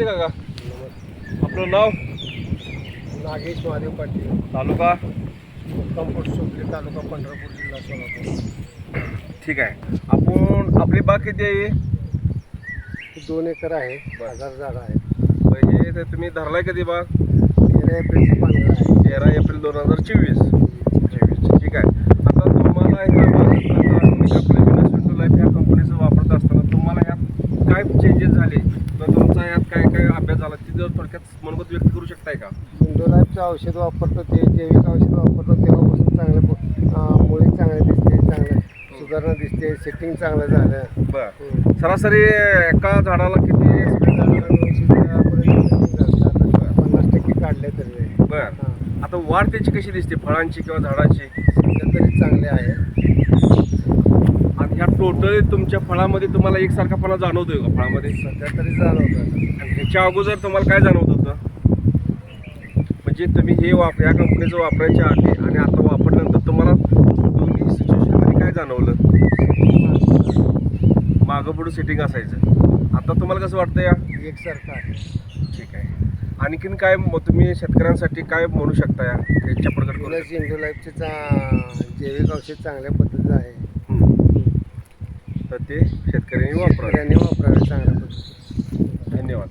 नमस्ते काका. आपलं नाव? नागेश महादेव पाटील, तालुका? कंपोस्ट सुपली, तालुका पंढरपूर, जिल्हा सोलापूर. ठीक आहे. आपण आपली बाग किती आहे? 2 एकर आहे, 1000 झाडं आहेत. हे तर तुम्ही धरलाय कधी बाग? 13 एप्रिलची पानं आहे. 13 एप्रिल 2024. ठीक आहे. आता तुम्हाला ह्या बागेत आपल्या विनस विंडो लाईफ ह्या कंपनीचं वापरत असताना तुम्हाला ह्यात काय चेंजेस झाले किंवा तुमचा यात काय काय अभ्यास झाला ते जर थोडक्यात मनोगत व्यक्त करू शकताय का? विंडो लाईफचं औषध वापरतो, ते जैविक औषध वापरतो, तेव्हापासून चांगलं मुळी चांगले दिसते, चांगलं सुधारणा दिसते, सेटिंग चांगलं झालं. बरं. सरासरी एका झाडाला किती? 50% काढले तरी. बरं. आता वाढ त्याची कशी दिसते फळांची किंवा झाडाची? सध्या तरी चांगले आहे. आणि ह्या टोटल तुमच्या फळामध्ये तुम्हाला एकसारखापणा जाणवतोय का फळामध्ये? सध्या तरी जाणवतं. आणि ह्याच्या अगोदर तुम्हाला काय जाणवत होतं? म्हणजे तुम्ही हे या कंपनीचं वापरायच्या आधी आणि आता वापरल्यानंतर तुम्हाला दोन्ही सिच्युएशनमध्ये काय जाणवलं? मागं पुढं सेटिंग असायचं. आता तुम्हाला कसं वाटतं या? एकसारखं आहे. ठीक आहे. आणखीन काय तुम्ही शेतकऱ्यांसाठी काय म्हणू शकता या याच्या प्रकट करू? प्लस विंडो लाईफचे जैविक औषध चांगल्या पद्धतीचं आहे. तर ते शेतकऱ्यांनी वापरावे. वापरावे चांगल्या पद्धतीने. धन्यवाद.